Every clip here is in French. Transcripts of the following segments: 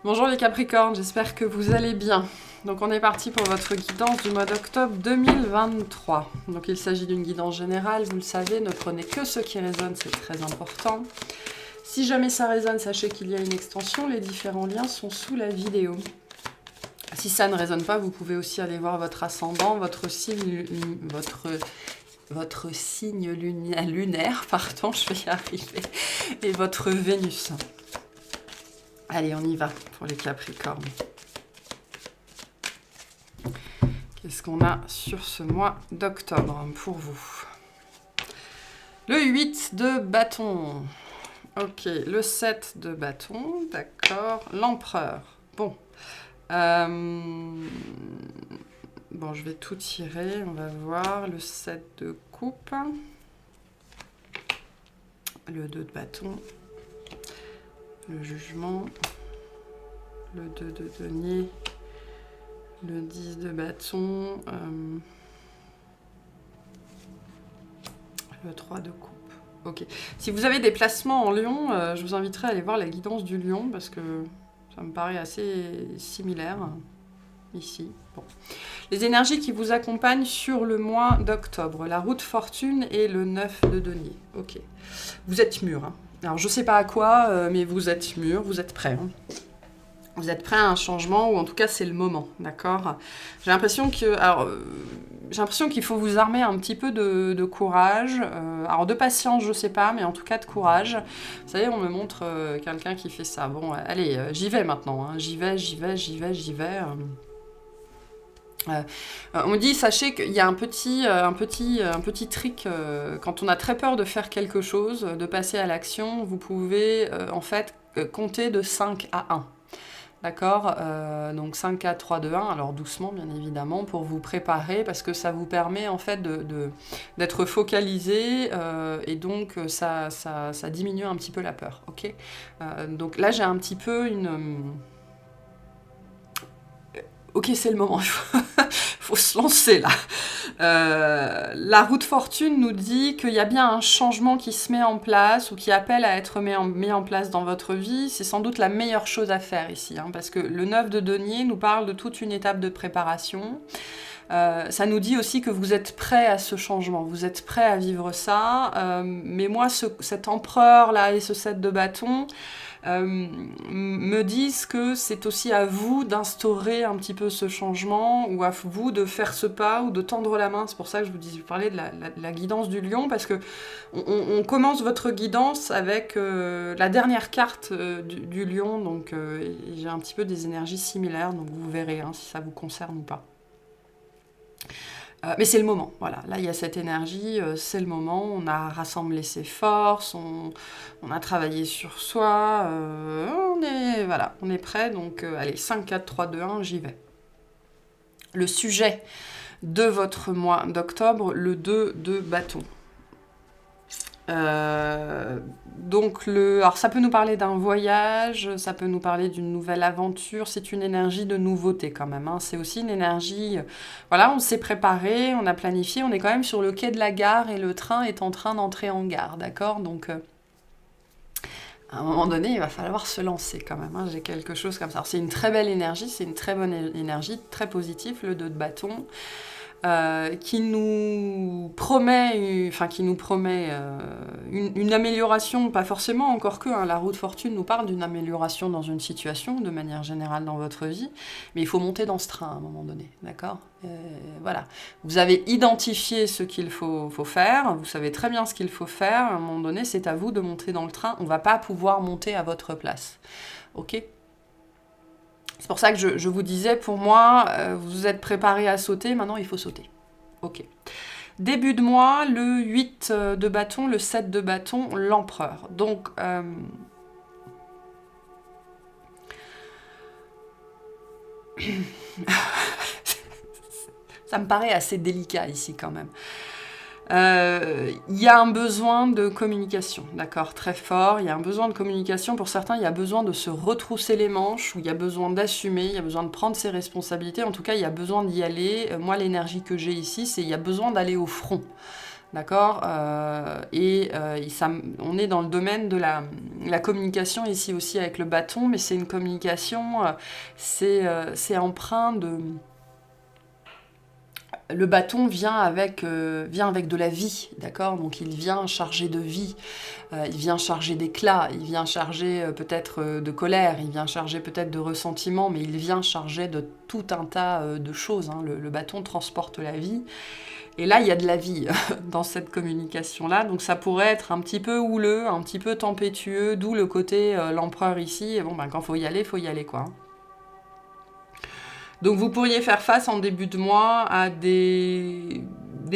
Bonjour les Capricornes, j'espère que vous allez bien. Donc on est parti pour votre guidance du mois d'octobre 2023. Donc il s'agit d'une guidance générale, vous le savez, ne prenez que ce qui résonne, c'est très important. Si jamais ça résonne, sachez qu'il y a une extension, les différents liens sont sous la vidéo. Si ça ne résonne pas, vous pouvez aussi aller voir votre ascendant, votre signe, lunaire, pardon, je vais y arriver, et votre Vénus. Allez, on y va pour les Capricornes. Qu'est-ce qu'on a sur ce mois d'octobre pour vous? Le 8 de bâton. Ok, le 7 de bâton, d'accord. L'empereur. Bon. Bon, je vais tout tirer, on va voir. Le 7 de coupe. Le 2 de bâton. Le jugement. Le 2 de denier. Le 10 de bâton. Le 3 de coupe. Ok. Si vous avez des placements en lion, je vous inviterai à aller voir la guidance du lion parce que ça me paraît assez similaire ici. Bon. Les énergies qui vous accompagnent sur le mois d'octobre. La roue de fortune et le 9 de denier. Ok. Vous êtes mûrs. Hein. Alors, je ne sais pas à quoi, mais vous êtes mûrs, vous êtes prêts. Hein. Vous êtes prêts à un changement, ou en tout cas, c'est le moment, d'accord? J'ai l'impression que... Alors, j'ai l'impression qu'il faut vous armer un petit peu de courage. Alors, de patience, je sais pas, mais en tout cas, de courage. Vous savez, on me montre quelqu'un qui fait ça. Bon, allez, j'y vais maintenant. Hein. J'y vais. On me dit, sachez qu'il y a un petit trick, quand on a très peur de faire quelque chose, de passer à l'action, vous pouvez en fait compter de 5 à 1. D'accord, donc 5, 4, 3, 2, 1, alors doucement bien évidemment pour vous préparer parce que ça vous permet en fait d'être focalisé et donc ça diminue un petit peu la peur, ok. Donc là j'ai un petit peu une... Ok, c'est le moment, faut se lancer là. La roue de fortune nous dit qu'il y a bien un changement qui se met en place ou qui appelle à être mis en place dans votre vie. C'est sans doute la meilleure chose à faire ici, hein, parce que le 9 de denier nous parle de toute une étape de préparation. Ça nous dit aussi que vous êtes prêt à ce changement, vous êtes prêt à vivre ça. Mais moi, cet empereur-là et ce 7 de bâton me disent que c'est aussi à vous d'instaurer un petit peu ce changement, ou à vous de faire ce pas, ou de tendre la main. C'est pour ça que je vous parlais de la guidance du lion, parce que on commence votre guidance avec la dernière carte du lion, donc j'ai un petit peu des énergies similaires, donc vous verrez hein, si ça vous concerne ou pas. Mais c'est le moment, voilà. Là, il y a cette énergie, c'est le moment. On a rassemblé ses forces, on a travaillé sur soi. On est prêt. Donc, allez, 5, 4, 3, 2, 1, j'y vais. Le sujet de votre mois d'octobre, le 2 de bâton. Alors ça peut nous parler d'un voyage, ça peut nous parler d'une nouvelle aventure, c'est une énergie de nouveauté quand même, hein. C'est aussi une énergie, voilà, on s'est préparé, on a planifié, on est quand même sur le quai de la gare et le train est en train d'entrer en gare, d'accord? Donc à un moment donné, il va falloir se lancer quand même, hein. J'ai quelque chose comme ça. Alors, c'est une très belle énergie, c'est une très bonne énergie, très positive, le 2 de bâton. Qui nous promet une amélioration, pas forcément, encore que hein, la roue de fortune nous parle d'une amélioration dans une situation, de manière générale dans votre vie, mais il faut monter dans ce train à un moment donné, d'accord? Voilà. Vous avez identifié ce qu'il faut faire, vous savez très bien ce qu'il faut faire, à un moment donné, c'est à vous de monter dans le train, on ne va pas pouvoir monter à votre place, ok? C'est pour ça que je vous disais, pour moi, vous êtes préparés à sauter, maintenant il faut sauter. Ok. Début de mois, le 8 de bâton, le 7 de bâton, l'empereur. Donc, ça me paraît assez délicat ici quand même. Il y a un besoin de communication, d'accord, très fort. Il y a un besoin de communication. Pour certains, il y a besoin de se retrousser les manches, ou il y a besoin d'assumer, il y a besoin de prendre ses responsabilités. En tout cas, il y a besoin d'y aller. Moi, l'énergie que j'ai ici, c'est il y a besoin d'aller au front. D'accord. On est dans le domaine de la communication ici aussi avec le bâton, mais c'est une communication, c'est empreint de... Le bâton vient avec de la vie, d'accord? Donc il vient chargé de vie, il vient chargé d'éclat, il vient chargé peut-être de colère, il vient chargé peut-être de ressentiment, mais il vient chargé de tout un tas de choses, hein. Le bâton transporte la vie. Et là, il y a de la vie dans cette communication-là, donc ça pourrait être un petit peu houleux, un petit peu tempétueux, d'où le côté l'empereur ici. Et bon, ben, quand il faut y aller, quoi. Donc vous pourriez faire face en début de mois à des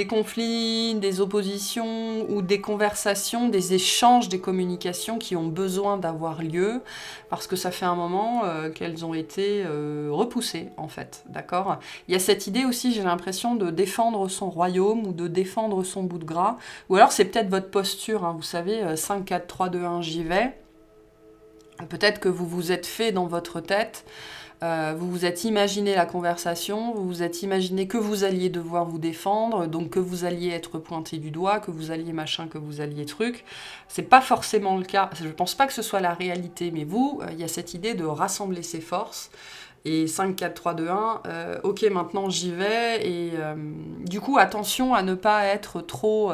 conflits, des oppositions ou des conversations, des échanges, des communications qui ont besoin d'avoir lieu parce que ça fait un moment qu'elles ont été repoussées en fait, d'accord? Il y a cette idée aussi, j'ai l'impression, de défendre son royaume ou de défendre son bout de gras, ou alors c'est peut-être votre posture, hein, vous savez, 5, 4, 3, 2, 1, j'y vais. Peut-être que vous vous êtes fait dans votre tête, vous vous êtes imaginé la conversation, vous vous êtes imaginé que vous alliez devoir vous défendre, donc que vous alliez être pointé du doigt, que vous alliez machin, que vous alliez truc. C'est pas forcément le cas, je pense pas que ce soit la réalité, mais vous, il y a cette idée de rassembler ses forces, et 5, 4, 3, 2, 1, ok, maintenant j'y vais, et du coup, attention à ne pas être trop,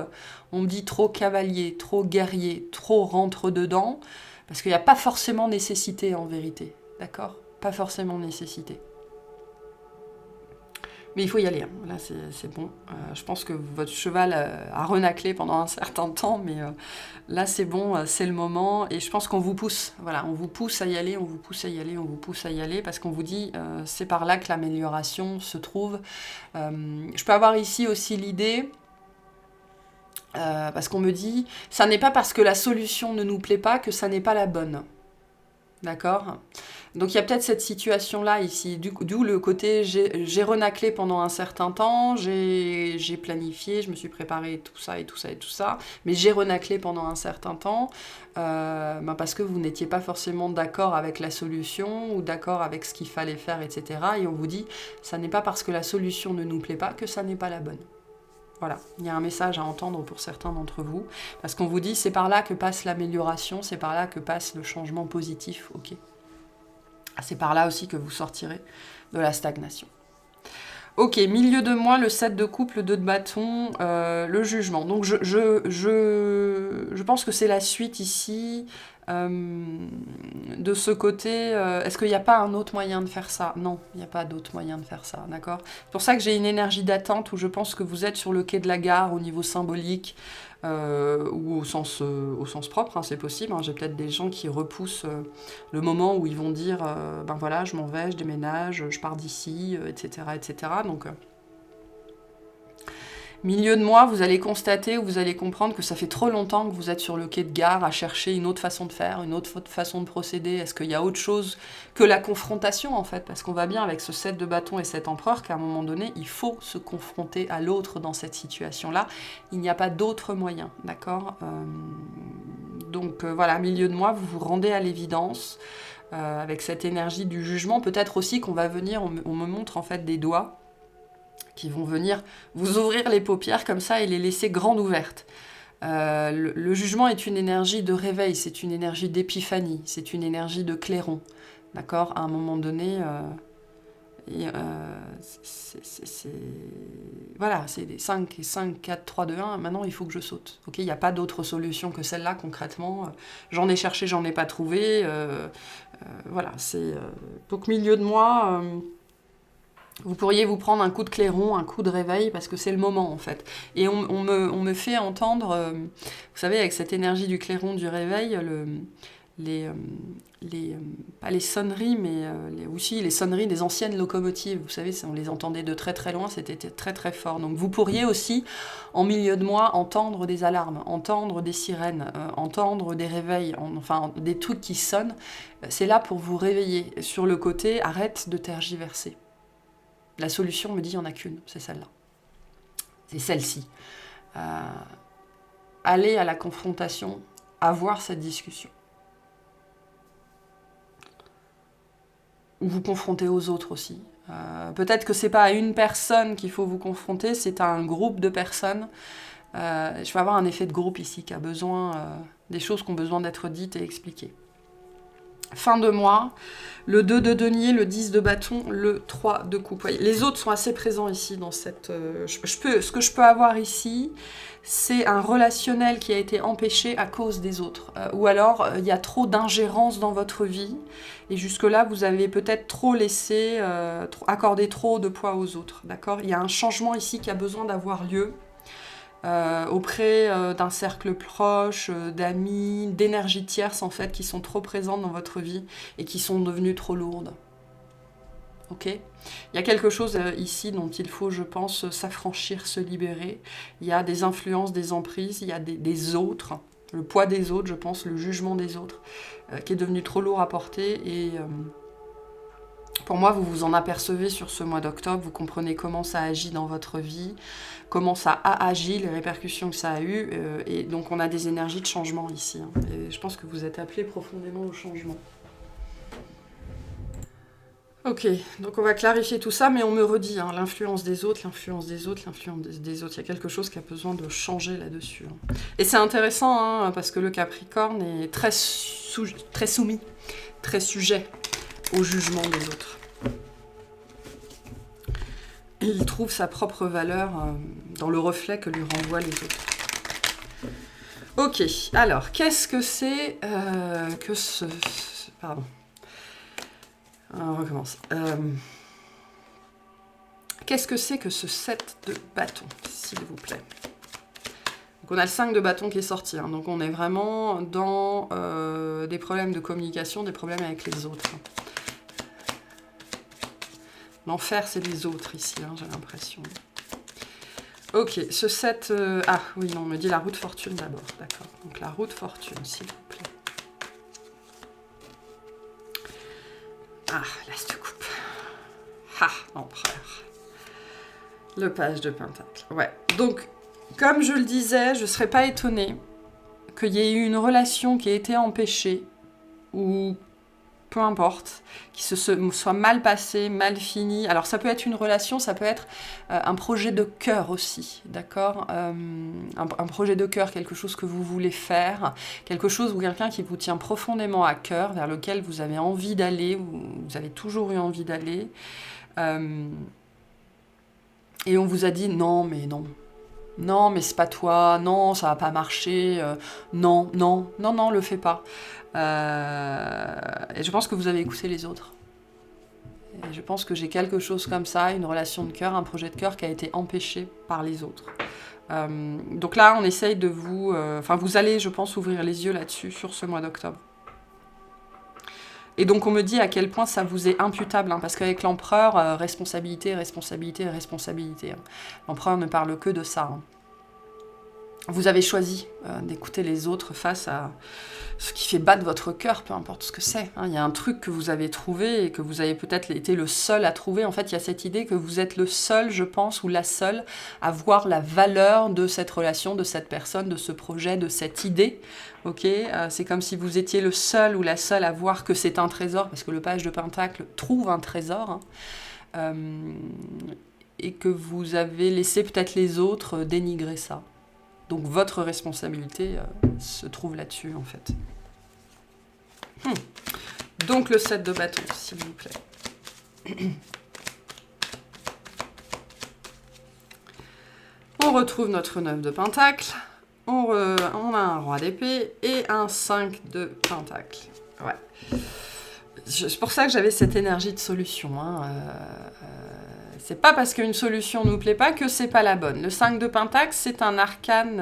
on me dit trop cavalier, trop guerrier, trop rentre-dedans, parce qu'il n'y a pas forcément nécessité en vérité, d'accord? Pas forcément nécessité. Mais il faut y aller, hein. Là c'est bon. Je pense que votre cheval a renaclé pendant un certain temps, mais là c'est bon, c'est le moment. Et je pense qu'on vous pousse, voilà, on vous pousse à y aller, on vous pousse à y aller, on vous pousse à y aller, parce qu'on vous dit c'est par là que l'amélioration se trouve. Je peux avoir ici aussi l'idée... parce qu'on me dit, ça n'est pas parce que la solution ne nous plaît pas que ça n'est pas la bonne. D'accord? Donc il y a peut-être cette situation-là ici, d'où le côté j'ai renaclé pendant un certain temps, j'ai planifié, je me suis préparé tout ça et tout ça et tout ça, mais j'ai renaclé pendant un certain temps parce que vous n'étiez pas forcément d'accord avec la solution ou d'accord avec ce qu'il fallait faire, etc. Et on vous dit, ça n'est pas parce que la solution ne nous plaît pas que ça n'est pas la bonne. Voilà, il y a un message à entendre pour certains d'entre vous, parce qu'on vous dit c'est par là que passe l'amélioration, c'est par là que passe le changement positif, ok. C'est par là aussi que vous sortirez de la stagnation. Ok, milieu de mois, le 7 de coupe, le 2 de bâton, le jugement. Donc je pense que c'est la suite ici. De ce côté, est-ce qu'il n'y a pas un autre moyen de faire ça? Non, il n'y a pas d'autre moyen de faire ça, d'accord? C'est pour ça que j'ai une énergie d'attente où je pense que vous êtes sur le quai de la gare au niveau symbolique ou au sens propre, hein, c'est possible. Hein. J'ai peut-être des gens qui repoussent le moment où ils vont dire ben voilà, je m'en vais, je déménage, je pars d'ici, etc., etc. Donc... milieu de mois, vous allez constater ou vous allez comprendre que ça fait trop longtemps que vous êtes sur le quai de gare à chercher une autre façon de faire, une autre façon de procéder. Est-ce qu'il y a autre chose que la confrontation, en fait? Parce qu'on va bien avec ce 7 de bâton et cet empereur qu'à un moment donné, il faut se confronter à l'autre dans cette situation-là. Il n'y a pas d'autre moyen, d'accord? Donc voilà, milieu de mois, vous vous rendez à l'évidence avec cette énergie du jugement. Peut-être aussi qu'on va venir, on me montre en fait des doigts qui vont venir vous ouvrir les paupières comme ça et les laisser grandes ouvertes. Le jugement est une énergie de réveil, c'est une énergie d'épiphanie, c'est une énergie de clairon. D'accord? À un moment donné, voilà, c'est des 5, 4, 3, 2, 1, maintenant il faut que je saute. Okay, il n'y a pas d'autre solution que celle-là concrètement. J'en ai cherché, j'en ai pas trouvé. Voilà, c'est... donc milieu de mois... vous pourriez vous prendre un coup de clairon, un coup de réveil, parce que c'est le moment, en fait. Et on me fait entendre, vous savez, avec cette énergie du clairon, du réveil, pas les sonneries, mais aussi les sonneries des anciennes locomotives. Vous savez, on les entendait de très très loin, c'était très très fort. Donc vous pourriez aussi, en milieu de mois, entendre des alarmes, entendre des sirènes, entendre des réveils, enfin des trucs qui sonnent. C'est là pour vous réveiller. Sur le côté, arrête de tergiverser. La solution, me dit, il n'y en a qu'une, c'est celle-là. C'est celle-ci. Aller à la confrontation, avoir cette discussion. Ou vous confronter aux autres aussi. Peut-être que ce n'est pas à une personne qu'il faut vous confronter, c'est à un groupe de personnes. Je vais avoir un effet de groupe ici qui a besoin, des choses qui ont besoin d'être dites et expliquées. Fin de mois, le 2 de denier, le 10 de bâton, le 3 de coupe. Les autres sont assez présents ici dans cette... ce que je peux avoir ici, c'est un relationnel qui a été empêché à cause des autres. Ou alors, il y a trop d'ingérence dans votre vie. Et jusque-là, vous avez peut-être trop laissé, accordé trop de poids aux autres. D'accord ? Il y a un changement ici qui a besoin d'avoir lieu. Auprès d'un cercle proche, d'amis, d'énergies tierces en fait, qui sont trop présentes dans votre vie et qui sont devenues trop lourdes. Ok ? Il y a quelque chose ici dont il faut, je pense, s'affranchir, se libérer. Il y a des influences, des emprises, il y a des autres, le poids des autres, je pense, le jugement des autres, qui est devenu trop lourd à porter et... Pour moi, vous vous en apercevez sur ce mois d'octobre, vous comprenez comment ça agit dans votre vie, comment ça a agi, les répercussions que ça a eues, et donc on a des énergies de changement ici. Et je pense que vous êtes appelés profondément au changement. Ok, donc on va clarifier tout ça, mais on me redit, l'influence des autres, l'influence des autres, l'influence des autres. Il y a quelque chose qui a besoin de changer là-dessus. Et c'est intéressant, parce que le Capricorne est très soumis, très sujet au jugement des autres. Et il trouve sa propre valeur dans le reflet que lui renvoient les autres. Ok, alors, qu'est-ce que c'est que ce... Pardon. On recommence. Qu'est-ce que c'est que ce 7 de bâton, s'il vous plaît ? Donc on a le 5 de bâton qui est sorti, donc on est vraiment dans des problèmes de communication, des problèmes avec les autres. L'enfer, c'est les autres ici, j'ai l'impression. Ok, ce 7... Ah, oui, non, on me dit la roue de fortune d'abord. D'accord. Donc la roue de fortune, s'il vous plaît. Ah, l'as de coupe. Ah, l'empereur. Le page de pentacle. Ouais. Donc, comme je le disais, je ne serais pas étonnée qu'il y ait eu une relation qui ait été empêchée, ou... peu importe, qui se soit mal passé, mal fini. Alors ça peut être une relation, ça peut être un projet de cœur aussi, d'accord, un projet de cœur, quelque chose que vous voulez faire, quelque chose ou quelqu'un qui vous tient profondément à cœur, vers lequel vous avez envie d'aller, vous avez toujours eu envie d'aller. Et on vous a dit non, mais non. Non, mais c'est pas toi, non, ça va pas marcher, non, le fais pas. Et je pense que vous avez écouté les autres. Et je pense que j'ai quelque chose comme ça, une relation de cœur, un projet de cœur qui a été empêché par les autres. Donc là, on essaye de vous... vous allez, je pense, ouvrir les yeux là-dessus, sur ce mois d'octobre. Et donc on me dit à quel point ça vous est imputable, parce qu'avec l'empereur, responsabilité. L'empereur ne parle que de ça. Vous avez choisi d'écouter les autres face à ce qui fait battre votre cœur, peu importe ce que c'est. Il y a un truc que vous avez trouvé et que vous avez peut-être été le seul à trouver. En fait, il y a cette idée que vous êtes le seul, je pense, ou la seule à voir la valeur de cette relation, de cette personne, de ce projet, de cette idée. Ok, c'est comme si vous étiez le seul ou la seule à voir que c'est un trésor, parce que le page de Pentacle trouve un trésor, et que vous avez laissé peut-être les autres dénigrer ça. Donc votre responsabilité se trouve là-dessus, en fait. Donc le 7 de bâton, s'il vous plaît. On retrouve notre 9 de pentacle. On a un roi d'épée et un 5 de pentacle. Ouais. C'est pour ça que j'avais cette énergie de solution. C'est pas parce qu'une solution nous plaît pas que c'est pas la bonne. Le 5 de pentacle, c'est un arcane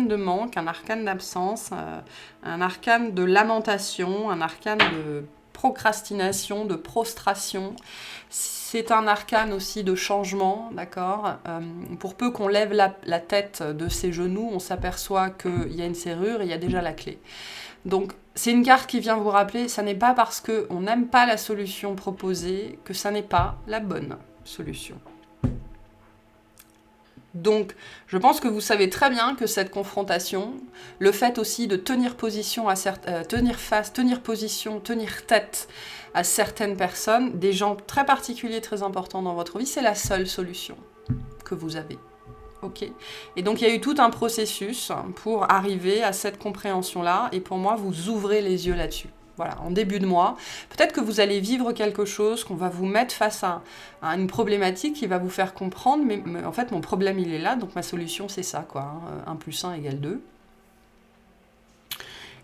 de manque, un arcane d'absence, un arcane de lamentation, un arcane de procrastination, de prostration. C'est un arcane aussi de changement, d'accord ? Pour peu qu'on lève la tête de ses genoux, on s'aperçoit qu'il y a une serrure et il y a déjà la clé. Donc, c'est une carte qui vient vous rappeler, ça n'est pas parce qu'on n'aime pas la solution proposée que ça n'est pas la bonne solution. Donc, je pense que vous savez très bien que cette confrontation, le fait aussi de tenir position, tenir tête à certaines personnes, des gens très particuliers, très importants dans votre vie, c'est la seule solution que vous avez. Ok. Et donc il y a eu tout un processus pour arriver à cette compréhension-là, et pour moi, vous ouvrez les yeux là-dessus. Voilà, en début de mois. Peut-être que vous allez vivre quelque chose, qu'on va vous mettre face à une problématique qui va vous faire comprendre, mais en fait, mon problème, il est là, donc ma solution, c'est ça, quoi. 1 plus 1 égale 2.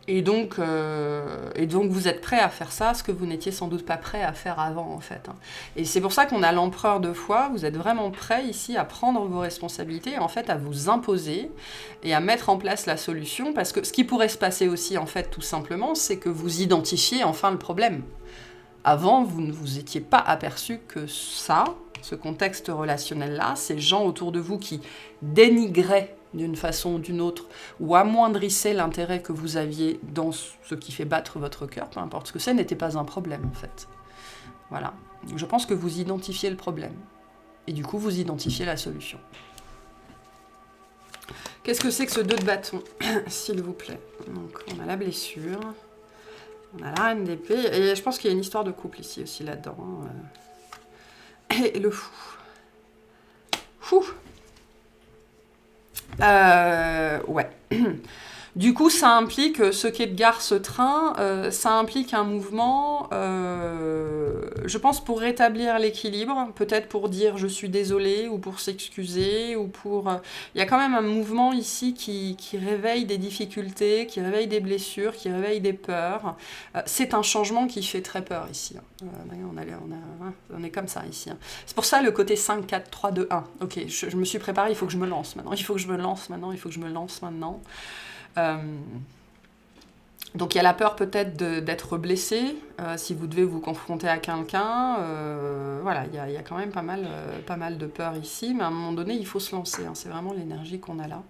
Et donc, vous êtes prêt à faire ça, ce que vous n'étiez sans doute pas prêt à faire avant, en fait. Et c'est pour ça qu'on a l'empereur de foi. Vous êtes vraiment prêt ici à prendre vos responsabilités, en fait, à vous imposer et à mettre en place la solution. Parce que ce qui pourrait se passer aussi, en fait, tout simplement, c'est que vous identifiez enfin le problème. Avant, vous ne vous étiez pas aperçu que ça, ce contexte relationnel-là, ces gens autour de vous qui dénigraient d'une façon ou d'une autre, ou amoindrissaient l'intérêt que vous aviez dans ce qui fait battre votre cœur, peu importe ce que c'est, n'était pas un problème, en fait. Voilà. Je pense que vous identifiez le problème. Et du coup, vous identifiez la solution. Qu'est-ce que c'est que ce 2 de bâton, s'il vous plaît? Donc, on a la blessure, on a la reine d'épée, et je pense qu'il y a une histoire de couple ici aussi, là-dedans. Et le fou. Fou. Ouais. Du coup, ça implique ce quai de gare, ce train, ça implique un mouvement, je pense, pour rétablir l'équilibre, peut-être pour dire je suis désolée, ou pour s'excuser, ou pour... Il y a quand même un mouvement ici qui réveille des difficultés, qui réveille des blessures, qui réveille des peurs. C'est un changement qui fait très peur ici. On est comme ça ici. C'est pour ça le côté 5, 4, 3, 2, 1. Ok, je me suis préparée, il faut que je me lance maintenant. Il faut que je me lance maintenant. Donc il y a la peur peut-être d'être blessé, si vous devez vous confronter à quelqu'un. Voilà, il y a quand même pas mal de peur ici, mais à un moment donné, il faut se lancer. C'est vraiment l'énergie qu'on a là.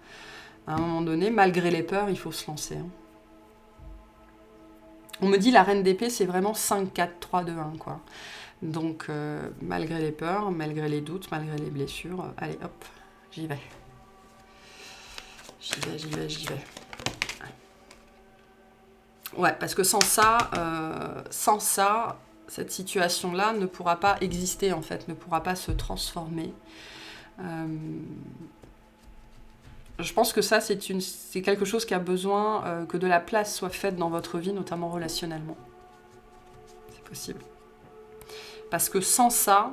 À un moment donné, malgré les peurs, il faut se lancer. On me dit la reine d'épée, c'est vraiment 5, 4, 3, 2, 1, quoi. Donc, malgré les peurs, malgré les doutes, malgré les blessures, allez, hop, j'y vais. J'y vais. Ouais, parce que sans ça, cette situation-là ne pourra pas exister, en fait, ne pourra pas se transformer. Je pense que ça, c'est quelque chose qui a besoin que de la place soit faite dans votre vie, notamment relationnellement. C'est possible. Parce que sans ça,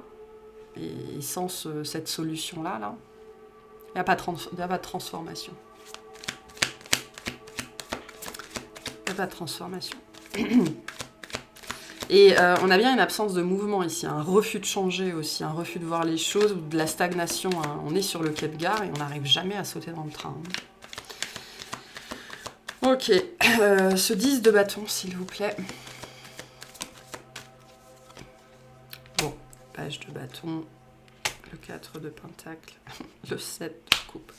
et sans cette solution-là, il n'y a pas de transformation. Pas de transformation. Et on a bien une absence de mouvement ici, un refus de changer aussi, un refus de voir les choses, ou de la stagnation. On est sur le quai de gare et on n'arrive jamais à sauter dans le train. Ok, ce 10 de bâton, s'il vous plaît. Bon, page de bâton, le 4 de pentacle, le 7 de coupe.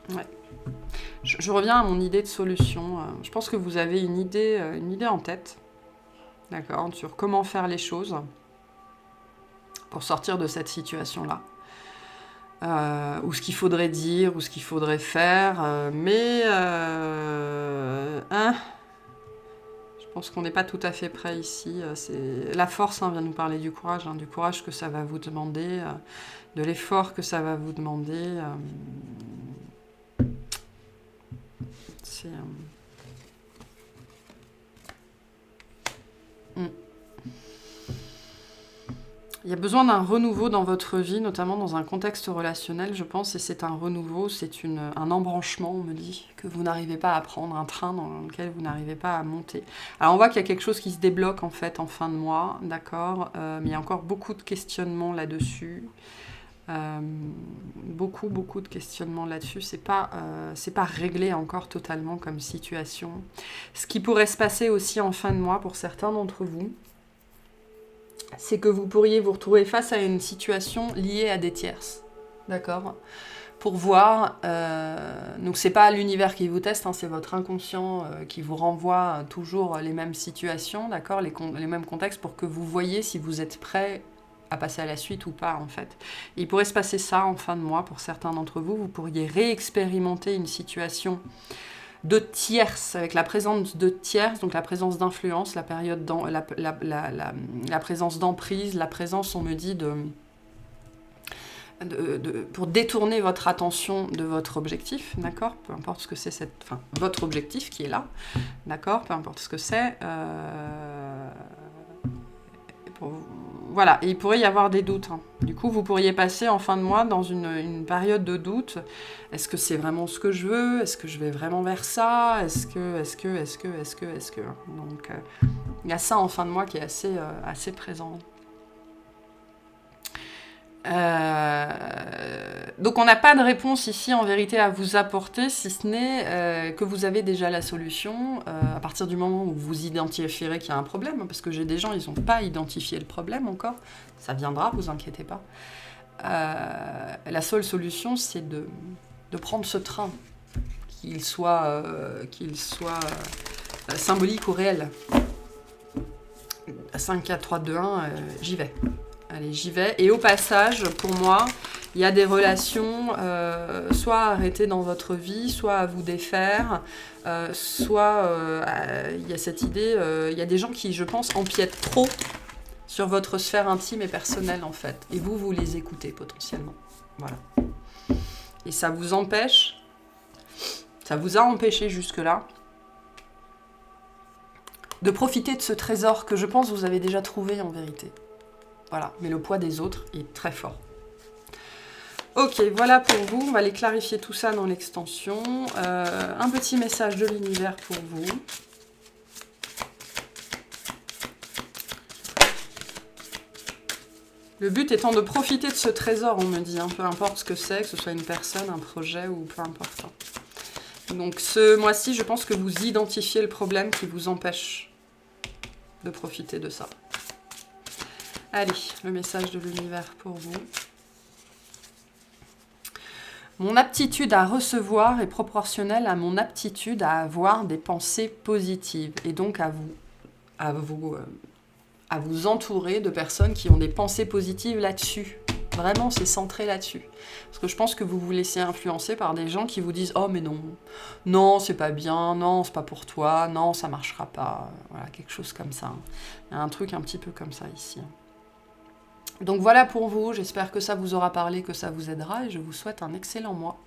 Ouais. Je reviens à mon idée de solution. Je pense que vous avez une idée en tête, d'accord, sur comment faire les choses pour sortir de cette situation-là. Ou ce qu'il faudrait dire, ou ce qu'il faudrait faire, je pense qu'on n'est pas tout à fait prêt ici. La force vient nous parler du courage que ça va vous demander, de l'effort que ça va vous demander. Il y a besoin d'un renouveau dans votre vie, notamment dans un contexte relationnel, je pense, et c'est un renouveau, c'est un embranchement, on me dit, que vous n'arrivez pas à prendre, un train dans lequel vous n'arrivez pas à monter. Alors on voit qu'il y a quelque chose qui se débloque en fait en fin de mois, d'accord, mais il y a encore beaucoup de questionnements là-dessus. Beaucoup de questionnements là-dessus. C'est pas réglé encore totalement comme situation. Ce qui pourrait se passer aussi en fin de mois pour certains d'entre vous, c'est que vous pourriez vous retrouver face à une situation liée à des tierces, d'accord, pour voir, donc c'est pas l'univers qui vous teste, c'est votre inconscient qui vous renvoie toujours les mêmes situations, d'accord, les mêmes contextes, pour que vous voyez si vous êtes prêt à passer à la suite ou pas, en fait. Et il pourrait se passer ça en fin de mois pour certains d'entre vous. Vous pourriez réexpérimenter une situation de tierce, avec la présence de tierce, donc la présence d'influence, la présence d'emprise, la présence, on me dit, pour détourner votre attention de votre objectif, d'accord? Peu importe ce que c'est, votre objectif qui est là, d'accord? Peu importe ce que c'est. Voilà, et il pourrait y avoir des doutes. Hein. Du coup, vous pourriez passer en fin de mois dans une période de doute. Est-ce que c'est vraiment ce que je veux? Est-ce que je vais vraiment vers ça? Est-ce que... Donc, il y a ça en fin de mois qui est assez présent. Donc on n'a pas de réponse ici en vérité à vous apporter, si ce n'est que vous avez déjà la solution à partir du moment où vous identifierez qu'il y a un problème, parce que j'ai des gens, ils n'ont pas identifié le problème encore, ça viendra, vous inquiétez pas. La seule solution, c'est de prendre ce train, qu'il soit symbolique ou réel. 5, 4, 3, 2, 1, j'y vais. Allez, j'y vais. Et au passage, pour moi, il y a des relations soit arrêtées dans votre vie, soit à vous défaire, soit il y a cette idée, il y a des gens qui, je pense, empiètent trop sur votre sphère intime et personnelle, en fait. Et vous les écoutez potentiellement. Voilà. Et ça vous empêche, ça vous a empêché jusque-là, de profiter de ce trésor que je pense vous avez déjà trouvé en vérité. Voilà, mais le poids des autres est très fort. Ok, voilà pour vous. On va aller clarifier tout ça dans l'extension. Un petit message de l'univers pour vous. Le but étant de profiter de ce trésor, on me dit, hein, peu importe ce que ce soit une personne, un projet ou peu importe. Donc ce mois-ci, je pense que vous identifiez le problème qui vous empêche de profiter de ça. Allez, le message de l'univers pour vous. Mon aptitude à recevoir est proportionnelle à mon aptitude à avoir des pensées positives et donc à vous entourer de personnes qui ont des pensées positives là-dessus. Vraiment, c'est centré là-dessus. Parce que je pense que vous vous laissez influencer par des gens qui vous disent « Oh, mais non, non, c'est pas bien, non, c'est pas pour toi, non, ça marchera pas. » Voilà, quelque chose comme ça. Il y a un truc un petit peu comme ça ici. Donc voilà pour vous, j'espère que ça vous aura parlé, que ça vous aidera et je vous souhaite un excellent mois.